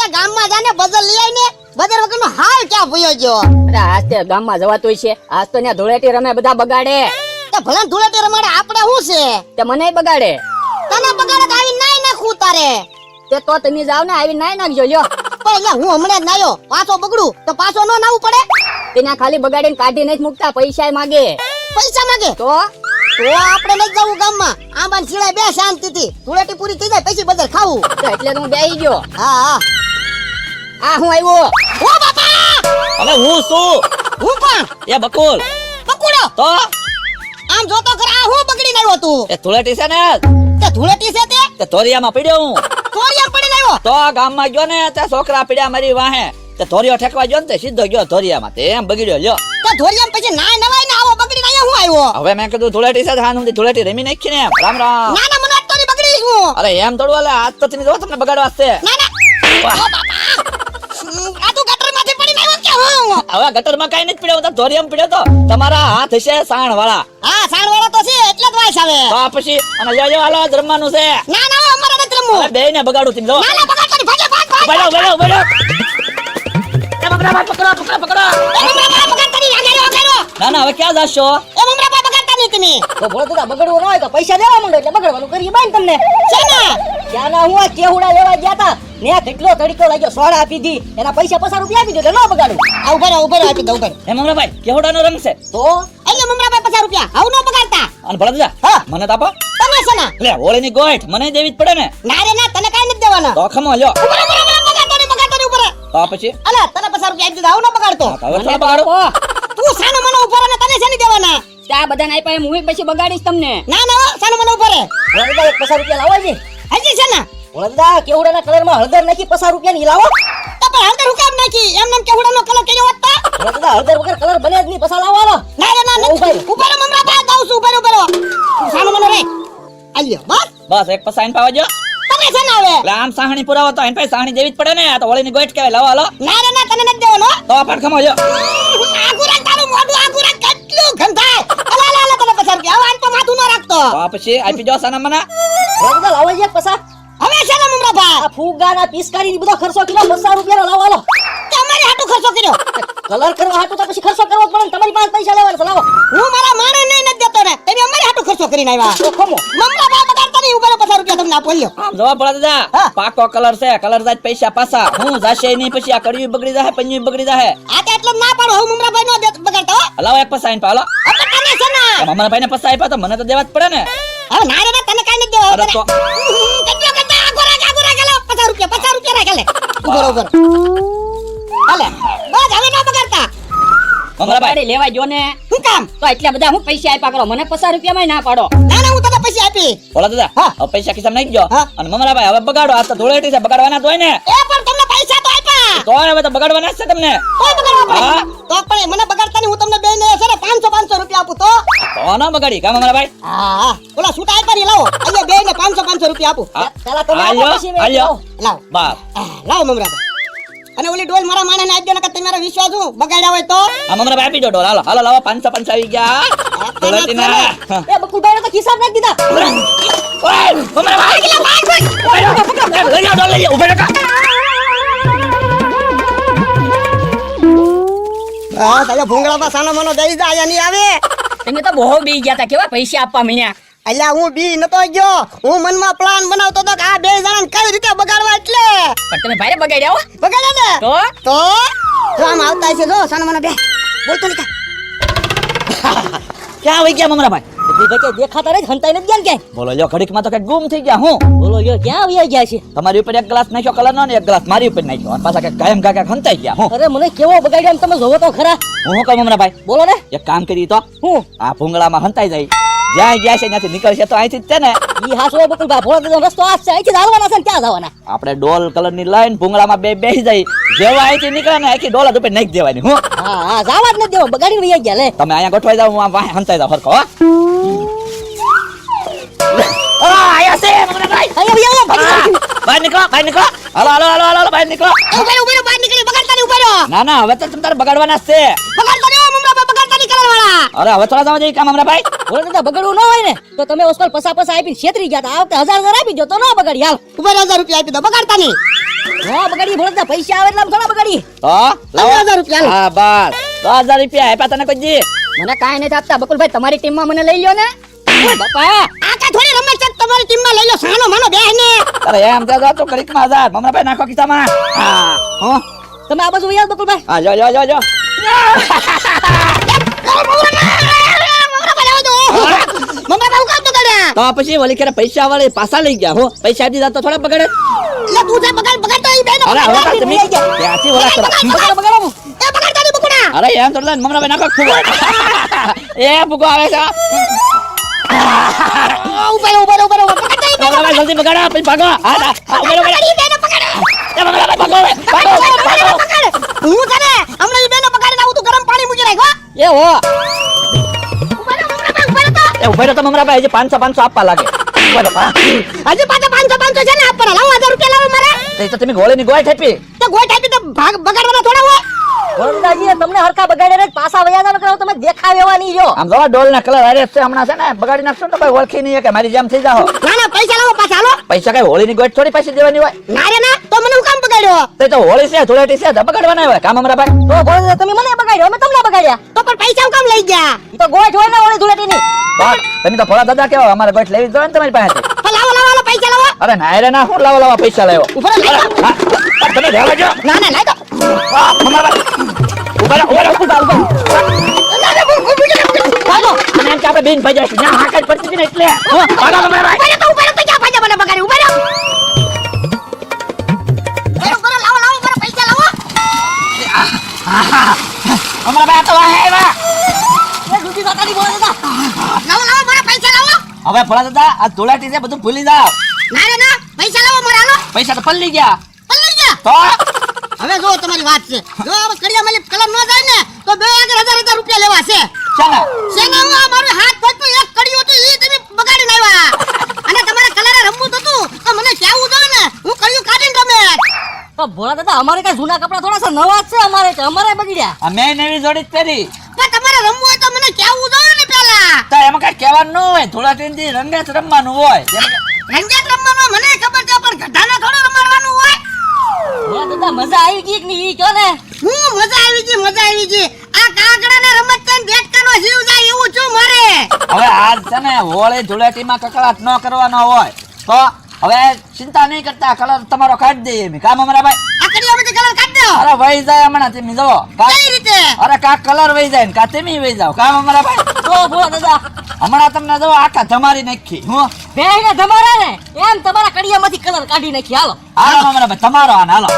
આ ગામમાં જાને બજાર લઈ આવીને બજાર વગરનો હાલ ક્યાં ભયો ગયો? અરે આજ તે ગામમાં જવાતું છે, આજ તો ત્યાં ધૂળેટી રમે બધા બગાડે. તે ભલે ધૂળેટી રમાડે આપણે શું છે? તે મને બગાડે. તને બગાડે તો આવી નાઈ નાખું તારે. તે તો તમે જાવ ને આવી નાઈ નાખજો લ્યો. પણ એટલે હું હમણાં જ નાયો, પાછો બગડું તો પાછો ન નાવું પડે? તેના ખાલી બગાડીને કાઢી નથી મૂકતા, પૈસા માંગે. પૈસા માંગે તો આપણે નથી જવું ગામમાં. આંબાન સિવાય બે શાંતિથી ધૂળેટી પૂરી થઈ જાય પછી બજાર ખાવું. તો એટલે તો હું બેહી ગયો. હા હા. આ હું આવ્યો. ઓ બાપા! અરે હું શું? હું પણ એ બકુલ પકડો. તો આમ જોતો કર, આ હું બગડીને આવ્યો તું? એ ધૂળેટી છે ને તે ધૂળેટી છે તે ધોરિયામાં પડ્યો હું. તોરિયા પડીને આવ્યો. તો ગામમાં ગયો ને તે છોકરા પડ્યા મારી વાહે તે ધોરિયો ઠેકવા ગયો ને તે સીધો ગયો ધોરિયામાં તે એમ બગડ્યો લ્યો. તે ધોરિયામ પછી નાય નવાય ને આવો બગડીને અહીંયા હું આવ્યો? હવે મેં કીધું ધૂળેટી છે હાન હું ધૂળેટી રમી નાખી ને એમ. રામ રામ. ના ના, મને આજ તોરી બગડી છું. અરે એમ થોડું હાલે, આજ તો તમે જો તમને બગાડવા છે. ના ના. વાહ. ઓ બાપા! આ તું ગટરમાંથી પડીને આવ્યો કે હું? હવે ગટરમાં કઈ નથી પડ્યો, તો ધોરિયામાં પડ્યો તો તમારા હાથ હશે સાણ વાળા. હા, સાણવાળો તો છે એટલે જ વાઈસ આવે. તો આ પછી અને જો હાલો આજ રમવાનું છે. ના ના, અમારે નથી રમવું. બે ને બગાડું તમે જો. ના ના, બગાડતો નહીં. ભાગે ભાગ ભાગ. બગાડો બગાડો બગાડો. એ પકડો પકડો પકડો પકડો. એ મમરા બા બગાડતા નહીં. આગળ આગળ. ના ના હવે ક્યાં જાશો? એ મમરા બા બગાડતા નહીં તમે. તો ભોળા દાદા બગડવું ન હોય તો પૈસા દેવા માંડો એટલે બગડવાનું કરીએ બાય તમને. છે ને? ત્યાં ના હું આ કેહુડા લેવા ગયા તા ને કેટલો તડકો લાગ્યો, સોડા આપી દી, એના પૈસા 50 રૂપિયા આપી દો એટલે ન બગાડું. આ ઉભો રહો આપી દઉં ઉભો રહો. હે મમરાભાઈ કેવડાનો રંગ છે? તો એટલે મમરા બા 50 રૂપિયા આવું ન બગાડતા. અને ભલા દાદા હા. મને તો આપો. તમે છે ને? લે ઓળીની ગોઠ મને દેવી જ પડે ને. ના રે ના, તને કાઈ નથી દેવાના. તો ખમો લ્યો. ઉભો રહો, બગાડતો નહીં ઉભો રહો. તો પછી અલા, તને 50 રૂપિયા આપી દીધા, આવું ન બગાડતો. હા, હવે મને થોડા બગાડો. તું સાનો મને ઉભો રહે ને તને છે નહીં દેવાના. ત્યાં બધા નાઈ પાય હું પછી બગાડીશ તમને. ના ના હો, સાનો મને ઉભો રહે. ભોળા દાદા 50 રૂપિયા લાવો છે. હજી છે ને? ભોળા દાદા કેવડાના કલરમાં હળદર નાખી 50 રૂપિયા ની લાવો. તો પણ હળદર હુકામ નાખી એમ નેમ કેવડાનો કલર કર્યો હોત તો? ભોળા દાદા હળદર વગર કલર બને જ નહીં, પસા લાવો હાલો. ના રે ના, ઉભા રહો. ઉભો રહો મમરા બા, દઉં છું, ઉભો રહો. તું સાનો મને રે. આલ્યો બસ. બસ એક પસાઈન પાવા જો. તને છે ને હવે? એટલે આમ સાહણી પુરાવો તો એન પાસે સાહણી દેવી જ પડે ને. આ તો ઓળીની ગોઠ કહેવાય. લાવો હાલો. ના રે ના, તને નથી દેવાનો. તો પણ ખમો લ્યો. આગુ રાખ, તારું મોઢું આગુ રાખ, કેટલું ગંધાય. અલા અલા અલા, તને 50 રૂપિયા. હવે આને તો માથું ન રાખતો. તો પછી આપી દો સાના મને. ભોળા દાદા લાવો છે પસા. હવે છે ને મમરા બા? આ ફૂગાના પિસ્કારીની બધો ખર્ચો કિલો 50 રૂપિયા લાવો હાલો. તમારે હાટુ ખર્ચો કર્યો. કલર કરવા હાટુ તો પછી ખર્ચો કરવો જ પડે ને, તમારી પાસે પૈસા લેવાના છે, લાવો. હું મારા માણે નહીં નથી દેતો ને. તમે અમારે હાટુ ખર્ચો કરીને આવ્યા. તો ખમો. મમરા બા બગાડતા નહીં, ઉભો રહો, 50 રૂપિયા તમને આપો લ્યો. આમ જવા ભલા દાદા. હા. પાકો કલર છે. કલર જાય પૈસા પાછા. હું જાશે નહીં પછી આ કડિયું બગડી જાહે, પન્યું બગડી જાહે. આ તો એટલે જ ના પાડો. હું મમરા ભાઈ નો બગાડતા હો. લાવો એક પસાઈન પાલો. હવે તને છે ને? મમરાભાઈ ને પસા આપ્યા તો મને તો દેવા જ પડે ને. હવે ના રે ના, તને કાઈ નથી દેવા. અરે તો કેટલો કરતા આગો રાખ, હાલો. 50 રૂપિયા રાખ, હાલે. ઉભો રહો, ઉભો રહો. હાલે. બસ હવે ન બગાડતા. મમરાભાઈ બગાડી લેવા જો ને. શું કામ? તો એટલા બધા હું પૈસા આપ્યા કરો, મને 50 રૂપિયામાં ના પાડો. ના ના, હું તને પૈસા આપી. ભલા દાદા હા. હવે પૈસા ખિસ્સામાં નાખી ગયો. હા. અને મમરાભાઈ હવે બગાડો. આ તો ધૂળેટી છે, બગાડવાના જ હોય ને. એ પણ તમને પૈસા તો આપ્યા. તો હવે તો બગાડવાના જ છે તમને. કોઈ બગાડવા પડે. હા. તો પણ મને બગાડતા નહીં, હું તમને બેને છે ને 500 રૂપિયા આપું તો. તો ના બગાડી કા મમરાભાઈ. હા, ઓલા છૂટા આપ્યા ને, લાવો. અહીંયા બેને 500 રૂપિયા આપું. હા. પેલા તમે આપો, આલ્યો, પછી મેં આલ્યો. લાવો. બસ લાવો મમરા. અને ઓલી ડોલ મારા માણસને આપી દો ને, કે તમારો વિશ્વાસ હું બગાડ્યા હોય તો. આ મમરાભાઈ આપી દો ડોલ. હાલો હાલો લાવો 505 આવી ગયા. ધૂળેટીના. હા. એ બકુલભાઈ તો ખિસ્સામાં નાખી દીધા. ઓય મમરાભાઈ ઓય, લઈ જાઓ, ડોલ લઈ જાઓ. ઊભા રહો. હા, તારા ભૂંગળા પર સાનો મનો દઈ દા, અહીંયા નહીં આવે. તમે તો બહુ બી ગયા તા, કેવા પૈસા આપવા મળ્યા. અલ્યા હું બી નતો ગયો. હું મનમાં પ્લાન બનાવતો તો કે આ બે જણાને કઈ રીતે બગાડવા, એટલે પણ તમે ભારે બગાડ્યા હો. બગાડે ને. તો તો જો આમ આવતા છે, જો સાનો મનો બે બોલતો નહીં. ક્યાં વઈ ગયા મમરાભાઈ? બધી વચ્ચે દેખાતા રહે, હંતાઈ નથી ગયા ને ક્યાંય. બોલો લ્યો ઘડીકમાં તો કઈ ગુમ થઈ ગયા. હું બોલો યો ક્યાં વયા ગયા છે? તમારી ઉપર એક ગ્લાસ નાખ્યો કલરનો ને એક ગ્લાસ મારી ઉપર નાખ્યો. અને પાછા કઈ કાયમ કાકા ખંતાઈ ગયા. હું અરે મને કેવો બગાડ્યો એમ તમે જોવો તો ખરા. હું કહું મમરાભાઈ બોલો ને. એક કામ કરી તો હું આ ભૂંગળામાં હંતાઈ જાય. જ્યાં ગયા છે ત્યાંથી નીકળશે તો અહીંથી જ છે ને. ઈ હાસો બકુલભાઈ, ભોળા દાદાનો રસ્તો આ જ છે, અહીંથી જ હાલવાના છે ને ક્યાં જવાના? આપણે ડોલ કલરની લાઈન ભૂંગળામાં બેસી જાય. જેવા અહીંથી નીકળે ને આખી ડોલ જ ઉપર નાખી દેવાની. હું હા હા, જવા જ નથી દેવો, બગાડીને વયા ગયા લે. તમે અહીંયા ગોઠવાઈ જાવ, હું આમ વાહે હંતાઈ જાવ હરખો. હો આયા છે મમરાભાઈ. અહીંયા વયા ગયા, ભાગી જાઓ. બહાર નીકળો બહાર નીકળો. હાલો હાલો હાલો હાલો બહાર નીકળો. ઉભો રહો, બહાર નીકળી, બગાડતા નહીં, ઉભો રહો. ના ના હવે તો તમે તારે બગાડવાના જ છે. બગાડતા નહીં, મમરા બગાડતા નહીં, કલર વાળા. અરે હવે થોડા જવા દે કામ હમણાં ભાઈ. બોલો દાદા બગડવું ન હોય ને તો તમે ઓસ્કર પસા આપીને છેતરી ગયા તા. આ વખતે 1000 આપી દો તો ન બગાડી. હાલ ઉપર 1000 રૂપિયા આપી દો, બગાડતા નહીં. હા બગાડી. બોલો દાદા પૈસા આવે એટલે આમ થોડા બગાડી. તો લાવો. 1000 રૂપિયા હાલો. હા બસ 10,000 રૂપિયા આપ્યા તને કોઈ જી. મને કાંઈ નથી આપતા બકુલભાઈ. તમારી ટીમમાં મને લઈ લ્યો ને. ઓય બાપા આ કાંઈ થોડી રમત છે, તમારી ટીમમાં લઈ લો, સાનો માનો બેહને. અરે એમ તો જો તો ઘડીકમાં 1000 મમરા ભાઈ નાખો ખિસ્સામાં. હા હો તમે આ બાજુ યાદ બકુલભાઈ. હા જો જો જો જો. મમ્મા બહુ કામ તો કર્યા. તો પછી ઓલી ક્યારે પૈસા વાળી પાછા લઈ ગયા હો. પૈસા આપી દીધા તો થોડા બગડે. એટલે તું જે બગાડ તો ઈ બેનો અરે હવે બગાડ. તમે ત્યાંથી ઓલા કરો. બગાડો. એ બગાડતા નહીં બકુડા. અરે એમ તો લઈને મમરા ભાઈ નાખો ફૂગો. એ ફૂગો આવે છે. ઉપર બગાડતા ઈ મમરા ભાઈ જલ્દી બગાડો પછી ભાગો. હા હા ઉભો ઉભો. ઈ બેનો બગાડ. એ મમરા ભાઈ ભાગો ભાગો. હું તને હમણાં ઈ બેનો બગાડીને આવું તું ગરમ પાણી મૂકી રાખ હો. એ હો એ ઉભો રહો તો મમરા ભાઈ હજી 500 આપવા લાગે. ઉભો રહો. હા. હજી પાછા 500 છે ને આપવાના. લાવો 1000 રૂપિયા લાવો મારે. તો તમે ગોળીની ગોળ ઠેપી. તો ગોઠ આપી તો ભાગ બગાડવાના થોડા હોય. વરદાજી તમને હરખા બગાડે ને પાછા વયા જાવ કરો. તમે દેખાવ એવા નહીં રહ્યો. આમ જોવા ડોલ ના કલર હારે છે હમણાં છે ને બગાડી નાખશો ને તો ભાઈ ઓળખી નહીં કે મારી જેમ થઈ જાઓ. ના ના પૈસા લાવો પાછા હાલો. પૈસા કઈ હોળીની ગોળ થોડી પાછી દેવાની હોય. ના રે ના તો મને હું કામ બગાડ્યો. તો હોળી છે ધૂળેટી છે તો બગાડવાના હોય કામ મમરા ભાઈ. તો બોલો તમે મને બગાડ્યો અમે તમને બગાડ્યા. તો પણ પૈસા હું કામ લઈ ગયા. ઈ તો ગોઠ હોય ને ઓળી ધૂળેટીની. બસ તમે તો ભોળા દાદા કેવા અમારે ગોઠ લેવી જોઈએ ને તમારી પાસે. તો લાવો લાવો હાલો, પૈસા લાવો. અરે ના રે ના હું લાવો લાવો પૈસા લાવો. ઉપર લઈ લો. તમે રહેવા જો. ના ના લઈ દો. મમરા ભાઈ ઉભા રહો, ઉભા રહો, ઉભા રહો. ના ના હું ભાગો. અને એમ કે આપણે બેન ભાઈ જાય ના હાકર પડતી હતી ને એટલે હો, ભાગો મમરા ભાઈ. ઉપર તો ક્યાં પૈસા મને બગાડી ઉપર. લાવો લાવો ઉપર પૈસા લાવો. મમરા ભાઈ આ તો વાહે આવ્યા. એ દૂધી વાતાની બોલે દાદા. લાવો લાવો મારા પૈસા લાવો. હવે ભોળા દાદા આ ધૂળેટી છે બધું ભૂલી જાઓ. ના રે ના પૈસા લાવો મારા હાલો. પૈસા તો પલ્લી ગયા. પલ્લી ગયા. તો હવે જો તમારી વાત છે. જો આ કડિયા માલી કલર ન જાય ને તો બે આગળ 1000 રૂપિયા લેવા છે. ચાલો સેનામાં આ મારું હાથ પગ એક કડિયું હતું ઈ તમે બગાડીને આવ્યા. અને તમારે કલરે રમવું તો હતું તો મને કહેવું જોઈએ ને. હું કડિયું કાઢીને રમે. તો ભોળા દાદા અમારે કઈ જૂના કપડા થોડા છે નવા જ છે અમારે કે અમારે બગડ્યા. આ મેં નવી જોડી જ પહેરી. પણ તમારે રમવું હોય તો મને કહેવું જોઈએ ને પહેલા. તો એમાં કઈ કહેવાનું ન હોય ધૂળેટીથી રંગેત રમવાનું હોય. જેમ કે રંગેત રમવાનું મને ખબર છે પણ ગધાને થોડું રમાડવાનું હોય. ભોળા દાદા મજા આવી ગઈ કે નહીં ઈ કહો ને. હું મજા આવી ગઈ મજા આવી ગઈ. આ કાગડાને રમત કરીને બેટકાનો જીવ જાય એવું છું મારે. હવે આજ છે ને હોળી ધૂળેટીમાં કકળાટ ન કરવાનો હોય તો હવે ચિંતા નહીં કરતા કલર તમારો કાઢી દઈએ એમ કામ અમારા ભાઈ. આ કડિયામાંથી કલર કાઢ દો. અરે વહી જાય હમણાં તમે જુઓ કઈ રીતે? અરે કા કલર વહી જાય ને કા તમે વહી જાવ કામ અમારા ભાઈ. તો ભોળા દાદા હમણાં તમને જો આખા ધમારી નાખી હું બેહીને તમારા ને એમ તમારા કડિયામાંથી કલર કાઢી નાખી. હાલો હાલો અમારા ભાઈ તમારો આને હાલો.